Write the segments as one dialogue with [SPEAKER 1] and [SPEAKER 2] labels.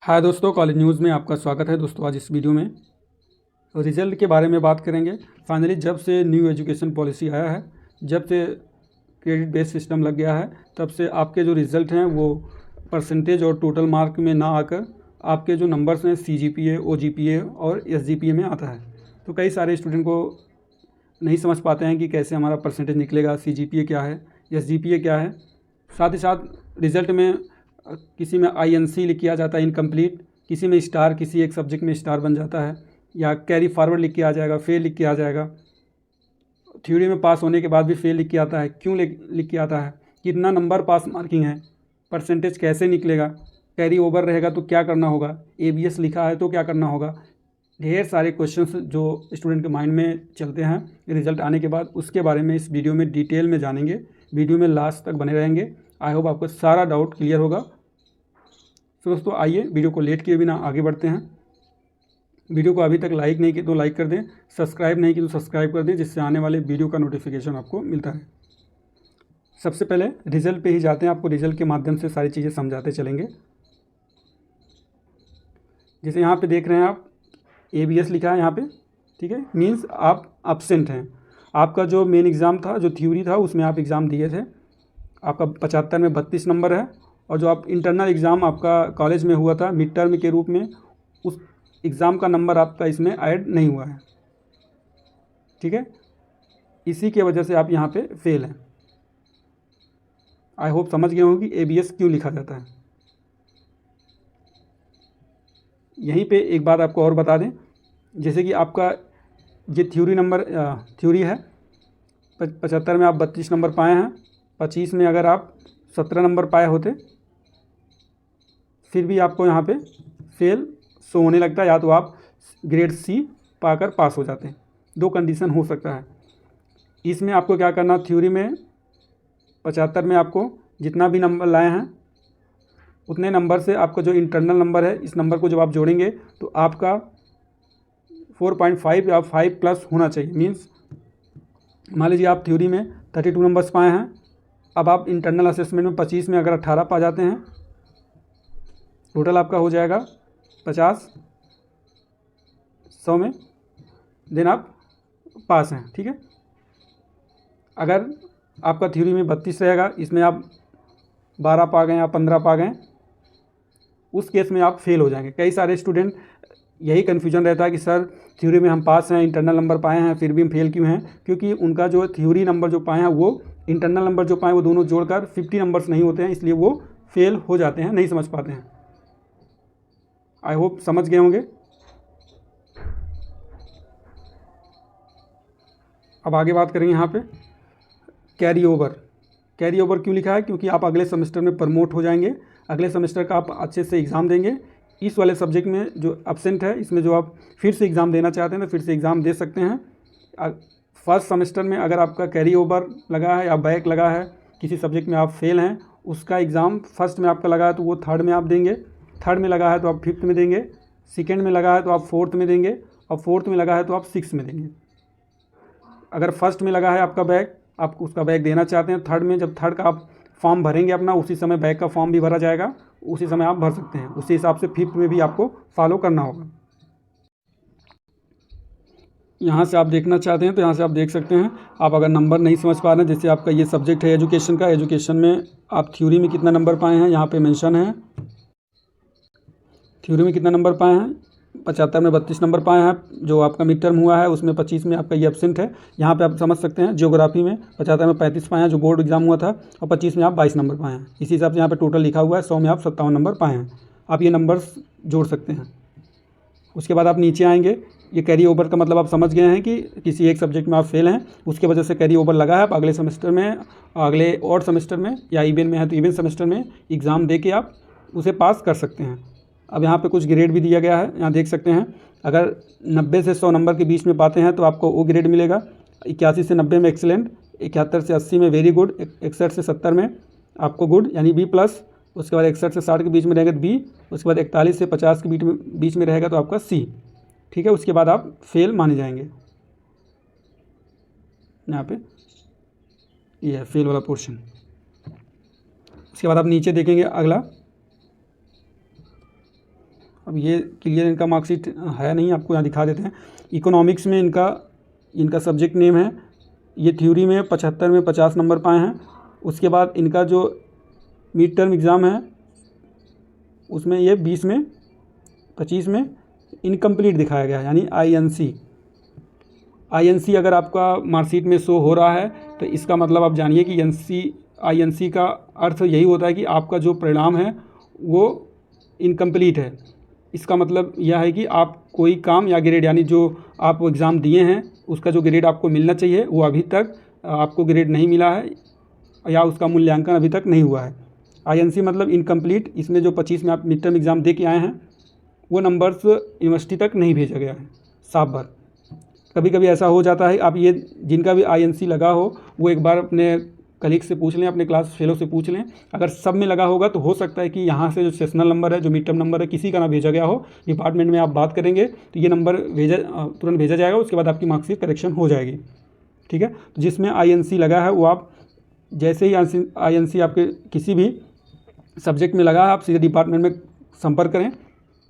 [SPEAKER 1] हाय दोस्तों, college news में आपका स्वागत है। दोस्तों आज इस वीडियो में रिज़ल्ट के बारे में बात करेंगे। फाइनली जब से न्यू एजुकेशन पॉलिसी आया है, जब से क्रेडिट बेस्ड सिस्टम लग गया है, तब से आपके जो रिज़ल्ट हैं वो परसेंटेज और टोटल मार्क में ना आकर आपके जो नंबर्स हैं CGPA, OGPA और SGPA में आता है। तो कई सारे स्टूडेंट को नहीं समझ पाते हैं कि कैसे हमारा परसेंटेज निकलेगा, CGPA क्या है, SGPA क्या है। साथ ही साथ रिज़ल्ट में किसी में INC लिख किया जाता है, इनकम्प्लीट, किसी में स्टार, किसी एक सब्जेक्ट में स्टार बन जाता है, या कैरी फॉरवर्ड लिख के आ जाएगा, फेल लिख के आ जाएगा। थ्योरी में पास होने के बाद भी फेल लिख के आता है। क्यों लिख के आता है? कितना नंबर पास मार्किंग है, परसेंटेज कैसे निकलेगा, कैरी ओवर रहेगा तो क्या करना होगा, ABS लिखा है तो क्या करना होगा। ढेर सारे क्वेश्चंस जो स्टूडेंट के माइंड में चलते हैं रिज़ल्ट आने के बाद, उसके बारे में इस वीडियो में डिटेल में जानेंगे। वीडियो में लास्ट तक बने रहेंगे। आई होप आपको सारा डाउट क्लियर होगा। तो दोस्तों आइए वीडियो को लेट किए बिना आगे बढ़ते हैं। वीडियो को अभी तक लाइक नहीं की तो लाइक कर दें, सब्सक्राइब नहीं की तो सब्सक्राइब कर दें, जिससे आने वाले वीडियो का नोटिफिकेशन आपको मिलता है। सबसे पहले रिज़ल्ट पे ही जाते हैं। आपको रिज़ल्ट के माध्यम से सारी चीज़ें समझाते चलेंगे। जैसे यहाँ पे देख रहे हैं आप, ABS लिखा है यहाँ पे, ठीक है, मीन्स आप एब्सेंट हैं। आपका जो मेन एग्ज़ाम था, जो थ्योरी था, उसमें आप एग्ज़ाम दिए थे। आपका 75 में 32 नंबर है। और जो आप इंटरनल एग्ज़ाम आपका कॉलेज में हुआ था मिड टर्म के रूप में, उस एग्ज़ाम का नंबर आपका इसमें ऐड नहीं हुआ है, ठीक है। इसी के वजह से आप यहाँ पे फेल हैं। आई होप समझ गए होंगे कि ABS क्यों लिखा जाता है। यहीं पे एक बात आपको और बता दें, जैसे कि आपका ये थ्योरी है, 75 में आप 32 नंबर पाए हैं। 25 में अगर आप 17 नंबर पाए होते, फिर भी आपको यहाँ पे फेल शो होने लगता है, या तो आप ग्रेड C पाकर पास हो जाते हैं। दो कंडीशन हो सकता है। इसमें आपको क्या करना, थ्योरी में 75 में आपको जितना भी नंबर लाए हैं उतने नंबर से आपका जो इंटरनल नंबर है, इस नंबर को जब आप जोड़ेंगे तो आपका 4.5 या 5+ होना चाहिए। मीन्स मान लीजिए आप थ्योरी में 32 नंबर्स पाए हैं, अब आप इंटरनल असेसमेंट में 25 में अगर 18 पा जाते हैं, टोटल आपका हो जाएगा 50, 100 में, देन आप पास हैं, ठीक है। अगर आपका थ्योरी में 32 रहेगा, इसमें आप 12 पा गए या 15 पा गए, उस केस में आप फेल हो जाएंगे। कई सारे स्टूडेंट यही कन्फ्यूजन रहता है कि सर थ्योरी में हम पास हैं, इंटरनल नंबर पाए हैं, फिर भी हम फेल क्यों हैं? क्योंकि उनका जो थ्योरी नंबर जो पाए हैं वो इंटरनल नंबर जो पाए वो दोनों जोड़कर 50 नंबर्स नहीं होते हैं, इसलिए वो फेल हो जाते हैं, नहीं समझ पाते हैं। आई होप समझ गए होंगे। अब आगे बात करेंगे यहाँ पे कैरी ओवर क्यों लिखा है? क्योंकि आप अगले सेमेस्टर में प्रमोट हो जाएंगे। अगले सेमेस्टर का आप अच्छे से एग्ज़ाम देंगे। इस वाले सब्जेक्ट में जो एब्सेंट है, इसमें जो आप फिर से एग्ज़ाम देना चाहते हैं तो फिर से एग्ज़ाम दे सकते हैं। फर्स्ट सेमेस्टर में अगर आपका कैरी ओवर लगा है या बैक लगा है, किसी सब्जेक्ट में आप फेल हैं, उसका एग्ज़ाम फर्स्ट में आपका लगा है तो वो थर्ड में आप देंगे। थर्ड में लगा है तो आप फिफ्थ में देंगे। सेकेंड में लगा है तो आप फोर्थ में देंगे। और फोर्थ में लगा है तो आप सिक्स में देंगे। अगर फर्स्ट में लगा है आपका बैक, आप उसका बैक देना चाहते हैं थर्ड में, जब थर्ड का आप फॉर्म भरेंगे अपना, उसी समय बैक का फॉर्म भी भरा जाएगा, उसी समय आप भर सकते हैं। उसी हिसाब से फिफ्थ में भी आपको फॉलो करना होगा। यहाँ से आप देखना चाहते हैं तो यहाँ से आप देख सकते हैं। आप अगर नंबर नहीं समझ पा रहे हैं, जैसे आपका ये सब्जेक्ट है एजुकेशन का, एजुकेशन में आप थ्योरी में कितना नंबर पाए हैं यहाँ पे मेंशन है। थ्योरी में कितना नंबर पाए हैं? 75 में 32 नंबर पाए हैं। जो आपका मिड टर्म हुआ है उसमें 25 में आपका ये एब्सेंट है। यहाँ पे आप समझ सकते हैं। जियोग्राफी में 75 में 35 पाए हैं, जो बोर्ड एग्जाम हुआ था, और 25 में आप 22 नंबर पाए हैं। इसी हिसाब से यहाँ पे टोटल लिखा हुआ है 100 में आप 57 नंबर पाए हैं। आप ये नंबर्स जोड़ सकते हैं। उसके बाद आप नीचे आएंगे। ये कैरी ओवर का मतलब आप समझ गए हैं कि किसी एक सब्जेक्ट में आप फेल हैं, उसके वजह से कैरी ओवर लगा है। आप अगले सेमेस्टर में, अगले और सेमेस्टर में, या इवेन में है तो इवेन सेमेस्टर में एग्ज़ाम दे के आप उसे पास कर सकते हैं। अब यहाँ पे कुछ ग्रेड भी दिया गया है, यहाँ देख सकते हैं। अगर 90 से 100 नंबर के बीच में पाते हैं तो आपको वो ग्रेड मिलेगा। 81 से 90 में एक्सीलेंट, 71 से 80 में वेरी गुड, 61 से 70 में आपको गुड यानी B+। उसके बाद 61 से 60 के बीच में रहेगा तो B। उसके बाद 41 से 50 के बीच में रहेगा तो आपका C, ठीक है। उसके बाद आप फेल माने जाएंगे। यहाँ पे ये है फेल वाला पोर्शन। उसके बाद आप नीचे देखेंगे अगला, अब ये क्लियर इनका मार्कशीट है नहीं, आपको यहाँ दिखा देते हैं। इकोनॉमिक्स में इनका सब्जेक्ट नेम है, ये थ्योरी में 75 में 50 नंबर पाए हैं। उसके बाद इनका जो मिड टर्म एग्ज़ाम है उसमें ये 20 में 25 में इनकम्प्लीट दिखाया गया है, यानी INC अगर आपका मार्कशीट में शो हो रहा है तो इसका मतलब आप जानिए कि INC का अर्थ यही होता है कि आपका जो परिणाम है वो इनकम्प्लीट है। इसका मतलब यह है कि आप कोई काम या ग्रेड, यानी जो आप एग्ज़ाम दिए हैं उसका जो ग्रेड आपको मिलना चाहिए वो अभी तक आपको ग्रेड नहीं मिला है या उसका मूल्यांकन अभी तक नहीं हुआ है। INC मतलब इनकम्प्लीट। इसमें जो 25 में आप मिड टर्म एग्ज़ाम दे के आए हैं वो नंबर्स यूनिवर्सिटी तक नहीं भेजा गया है साफ बार। कभी कभी ऐसा हो जाता है, आप ये जिनका भी INC लगा हो वो एक बार अपने कलीग से पूछ लें, अपने क्लास फेलो से पूछ लें। अगर सब में लगा होगा तो हो सकता है कि यहाँ से जो सेशनल नंबर है, जो मिड टर्म नंबर है, किसी का ना भेजा गया हो। डिपार्टमेंट में आप बात करेंगे तो ये नंबर तुरंत भेजा जाएगा, उसके बाद आपकी मार्कशीट करेक्शन हो जाएगी। ठीक है, तो जिसमें INC लगा है वो आप जैसे ही INC आपके किसी भी सब्जेक्ट में लगा है आप सीधे डिपार्टमेंट में संपर्क करें,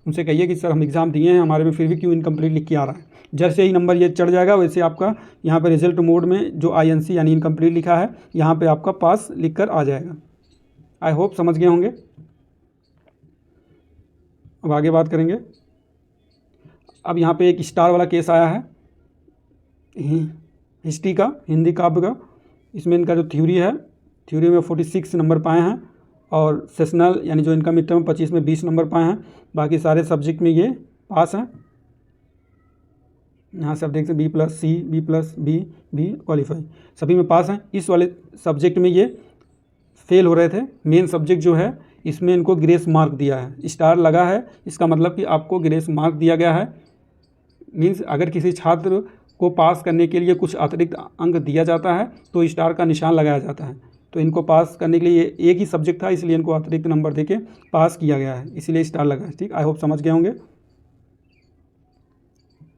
[SPEAKER 1] उनसे कहिए कि सर हम एग्ज़ाम दिए हैं, हमारे में फिर भी क्यों इनकम्प्लीट लिख के आ रहा है। जैसे ही नंबर ये चढ़ जाएगा वैसे आपका यहाँ पे रिजल्ट मोड में जो INC यानी इनकम्प्लीट लिखा है यहाँ पे आपका पास लिख कर आ जाएगा। आई होप समझ गए होंगे। अब आगे बात करेंगे। अब यहाँ पे एक स्टार वाला केस आया है हिस्ट्री का, हिंदी काव्य का। इसमें इनका जो थ्योरी है, थ्योरी में 46 नंबर पाए हैं और सेशनल यानी जो इनका मिड टर्म 25 में 20 नंबर पाए हैं। बाकी सारे सब्जेक्ट में ये पास हैं। यहाँ से आप देख सकते B+C B+B क्वालिफाई सभी में पास हैं। इस वाले सब्जेक्ट में ये फेल हो रहे थे। मेन सब्जेक्ट जो है इसमें इनको ग्रेस मार्क दिया है, स्टार लगा है, इसका मतलब कि आपको ग्रेस मार्क दिया गया है। मीन्स अगर किसी छात्र को पास करने के लिए कुछ अतिरिक्त अंक दिया जाता है तो स्टार का निशान लगाया जाता है। तो इनको पास करने के लिए एक ही सब्जेक्ट था, इसलिए इनको अतिरिक्त नंबर देके पास किया गया है, इसीलिए स्टार लगा है। ठीक, आई होप समझ गए होंगे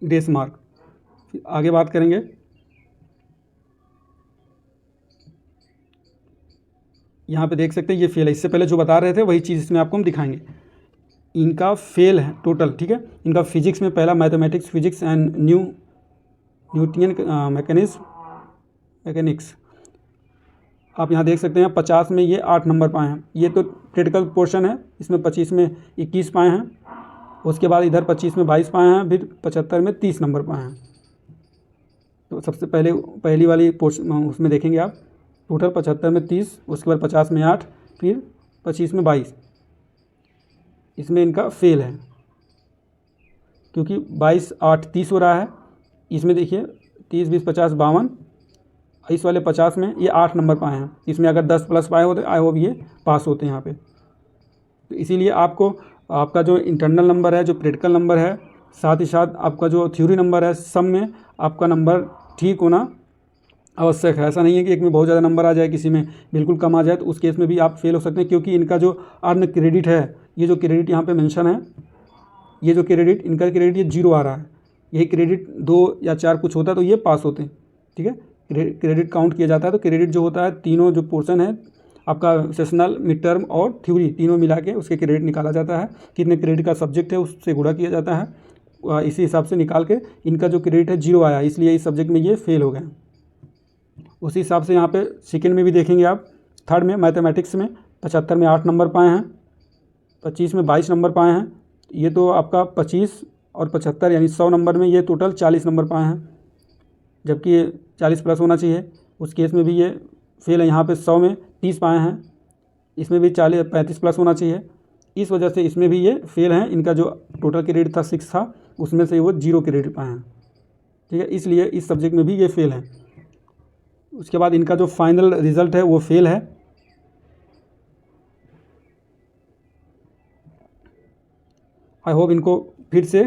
[SPEAKER 1] ग्रेस मार्क। आगे बात करेंगे। यहाँ पे देख सकते हैं ये फेल है। इससे पहले जो बता रहे थे वही चीज़ इसमें आपको हम दिखाएंगे। इनका फेल है टोटल। ठीक है, इनका फिजिक्स में पहला mathematics, physics and Newtonian mechanics आप यहाँ देख सकते हैं 50 में ये 8 नंबर पाए हैं। ये तो क्रिटिकल पोर्शन है, इसमें 25 में 21 पाए हैं। उसके बाद इधर 25 में 22 पाए हैं, फिर 75 में 30 नंबर पाए हैं। तो सबसे पहली वाली पोर्शन उसमें देखेंगे आप, टोटल 75 में 30, उसके बाद 50 में 8, फिर 25 में 22। इसमें इनका फेल है क्योंकि 22 8 30 हो रहा है। इसमें देखिए 30 20 50 52, इस वाले 50 में ये 8 नंबर पाए हैं। इसमें अगर 10 प्लस पाए होते आई होप ये पास होते हैं यहाँ पे। तो इसीलिए आपको आपका जो इंटरनल नंबर है, जो प्रैक्टिकल नंबर है, साथ ही साथ आपका जो थ्योरी नंबर है, सब में आपका नंबर ठीक होना आवश्यक है। ऐसा नहीं है कि एक में बहुत ज़्यादा नंबर आ जाए, किसी में बिल्कुल कम आ जाए, तो उस केस में भी आप फेल हो सकते हैं। क्योंकि इनका जो अर्न क्रेडिट है, ये जो क्रेडिट यहाँ पे मेंशन है, ये जो क्रेडिट इनका क्रेडिट ये 0 आ रहा है। यही क्रेडिट 2 या 4 कुछ होता है तो ये पास होते हैं। ठीक है, क्रेडिट काउंट किया जाता है। तो क्रेडिट जो होता है, तीनों जो पोर्शन है आपका सेशनल, मिड टर्म और थ्योरी, तीनों मिला के उसके क्रेडिट निकाला जाता है। कितने क्रेडिट का सब्जेक्ट है उससे गुणा किया जाता है, इसी हिसाब से निकाल के इनका जो क्रेडिट है 0 आया, इसलिए इस सब्जेक्ट में ये फेल हो गए। उसी हिसाब से यहाँ पे सेकंड में भी देखेंगे आप। थर्ड में मैथमेटिक्स में 75 में 8 नंबर पाए हैं, 25 में 22 नंबर पाए हैं। ये तो आपका 25 और 75 यानी 100 नंबर में ये टोटल 40 नंबर पाए हैं, जबकि ये 40 प्लस होना चाहिए। उस केस में भी ये फेल है। यहाँ पे 100 में 30 पाए हैं, इसमें भी 35 प्लस होना चाहिए। इस वजह से इसमें भी ये फेल हैं। इनका जो टोटल क्रेडिट था 6 था, उसमें से वो 0 क्रेडिट पाए हैं। ठीक है, इसलिए इस सब्जेक्ट में भी ये फेल हैं। उसके बाद इनका जो फाइनल रिज़ल्ट है वो फेल है। आई होप इनको फिर से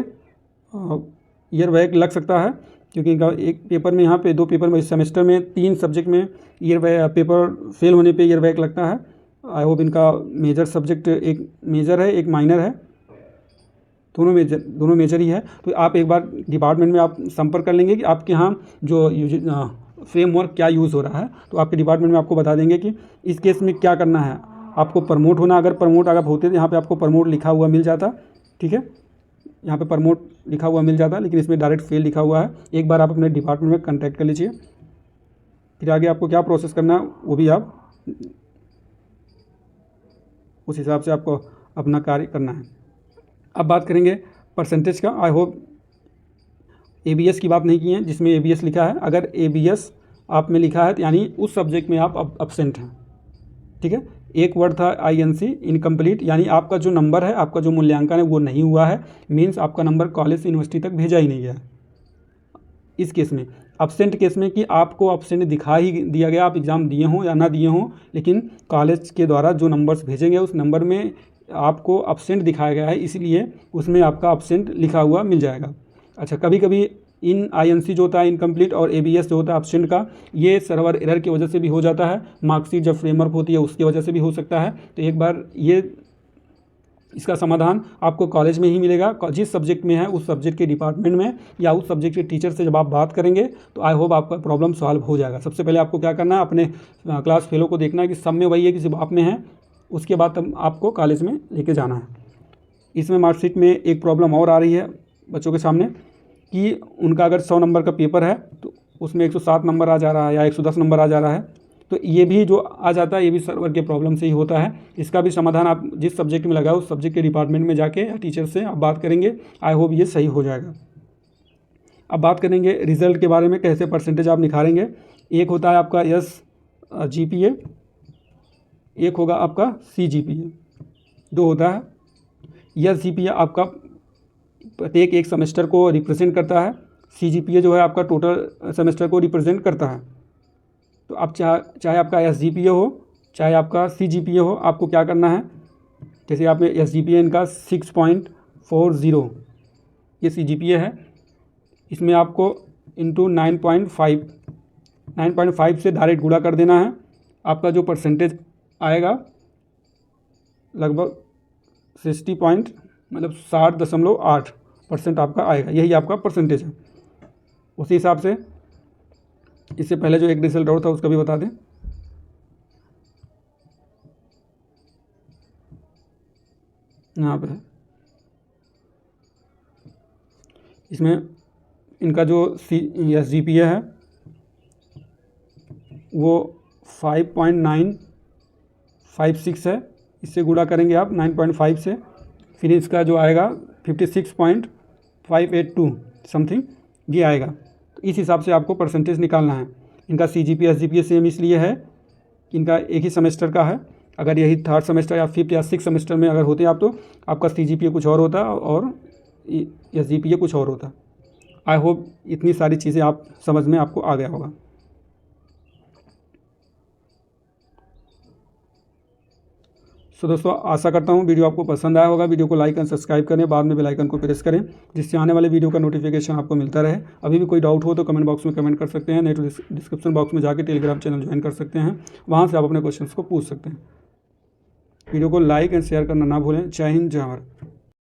[SPEAKER 1] ईयर बैक लग सकता है, क्योंकि इनका एक पेपर में, यहाँ पे 2 पेपर में, इस सेमेस्टर में 3 सब्जेक्ट में ईयर बैक, पेपर फेल होने पे ईयर बैक लगता है। आई होप इनका मेजर सब्जेक्ट एक मेजर है, एक माइनर है, दोनों मेजर ही है। तो आप एक बार डिपार्टमेंट में आप संपर्क कर लेंगे कि आपके यहाँ जो फ्रेमवर्क क्या यूज़ हो रहा है, तो आपके डिपार्टमेंट में आपको बता देंगे कि इस केस में क्या करना है। आपको प्रमोट होना, अगर प्रमोट अगर होते तो यहाँ पे आपको प्रमोट लिखा हुआ मिल जाता। ठीक है, यहाँ पे प्रमोट लिखा हुआ मिल जाता है, लेकिन इसमें डायरेक्ट फेल लिखा हुआ है। एक बार आप अपने डिपार्टमेंट में कांटेक्ट कर लीजिए, फिर आगे आपको क्या प्रोसेस करना है वो भी आप उस हिसाब से आपको अपना कार्य करना है। अब बात करेंगे परसेंटेज का। आई होप ABS की बात नहीं की है, जिसमें ABS लिखा है। अगर ABS आप में लिखा है तो यानी उस सब्जेक्ट में आप अब्सेंट हैं, ठीक है। एक वर्ड था INC, इनकम्प्लीट, यानी आपका जो नंबर है, आपका जो मूल्यांकन है वो नहीं हुआ है, मीन्स आपका नंबर कॉलेज से यूनिवर्सिटी तक भेजा ही नहीं गया। इस केस में अब्सेंट केस में कि आपको अब्सेंट दिखा ही दिया गया, आप एग्ज़ाम दिए हों या ना दिए हों, लेकिन कॉलेज के द्वारा जो नंबर्स भेजेंगे उस नंबर में आपको अब्सेंट दिखाया गया है, इसलिए उसमें आपका अब्सेंट लिखा हुआ मिल जाएगा। अच्छा, कभी कभी इन INC जो होता है इनकम्प्लीट और ABS जो होता है अब्सेंट का, ये सर्वर एरर की वजह से भी हो जाता है, मार्कशीट जब फ्रेमवर्क होती है उसकी वजह से भी हो सकता है। तो एक बार ये इसका समाधान आपको कॉलेज में ही मिलेगा, जिस सब्जेक्ट में है उस सब्जेक्ट के डिपार्टमेंट में या उस सब्जेक्ट के टीचर से जब आप बात करेंगे तो आई होप आपका प्रॉब्लम सॉल्व हो जाएगा। सबसे पहले आपको क्या करना है, अपने क्लास फेलो को देखना है कि सब में वही है कि सिर्फ आप में है, उसके बाद तब आपको कॉलेज में लेके जाना है। इसमें मार्कशीट में एक प्रॉब्लम और आ रही है बच्चों के सामने कि उनका अगर 100 नंबर का पेपर है तो उसमें 107 नंबर आ जा रहा है या 110 नंबर आ जा रहा है, तो ये भी जो आ जाता है ये भी सर्वर के प्रॉब्लम से ही होता है। इसका भी समाधान आप जिस सब्जेक्ट में लगाओ उस सब्जेक्ट के डिपार्टमेंट में जाके या टीचर से आप बात करेंगे, आई होप ये सही हो जाएगा। अब बात करेंगे रिज़ल्ट के बारे में, कैसे परसेंटेज आप निखारेंगे। एक होता है आपका SGPA, एक होगा आपका CGPA, दो होता है। SGPA आपका प्रत्येक एक सेमेस्टर को रिप्रेजेंट करता है, CGPA जो है आपका टोटल सेमेस्टर को रिप्रेजेंट करता है। तो आप चाहे आपका SGPA हो चाहे आपका CGPA हो, आपको क्या करना है, जैसे आप में SGPA इनका 6.40 ये CGPA है, इसमें आपको इंटू 9.5 से डायरेक्ट गुणा कर देना है। आपका जो परसेंटेज आएगा लगभग 60.8% आपका आएगा, यही आपका परसेंटेज है। उसी हिसाब से इससे पहले जो एक रिजल्ट और था उसका भी बता दें। यहाँ पे इसमें इनका जो SGPA है वो 5.956 है, इससे गुणा करेंगे आप 9.5 से, फिर इसका जो आएगा 56.582 समथिंग ये आएगा। तो इस हिसाब से आपको परसेंटेज निकालना है। इनका CGPA SGPA सेम इसलिए है कि इनका एक ही सेमेस्टर का है। अगर यही 3rd सेमेस्टर या 5th या 6th सेमेस्टर में अगर होते आप तो आपका CGPA कुछ और होता और SGPA कुछ और होता। आई होप इतनी सारी चीज़ें आप समझ में आपको आ गया होगा। सो दोस्तों, आशा करता हूँ वीडियो आपको पसंद आया होगा। वीडियो को लाइक एंड सब्सक्राइब करें, बाद में बेल आइकन को प्रेस करें, जिससे आने वाले वीडियो का नोटिफिकेशन आपको मिलता रहे। अभी भी कोई डाउट हो तो कमेंट बॉक्स में कमेंट कर सकते हैं, नहीं तो डिस्क्रिप्शन बॉक्स में जाके टेलीग्राम चैनल ज्वाइन कर सकते हैं, वहाँ से आप अपने क्वेश्चंस को पूछ सकते हैं। वीडियो को लाइक एंड शेयर करना ना भूलें। जय हिंद, जय भारत।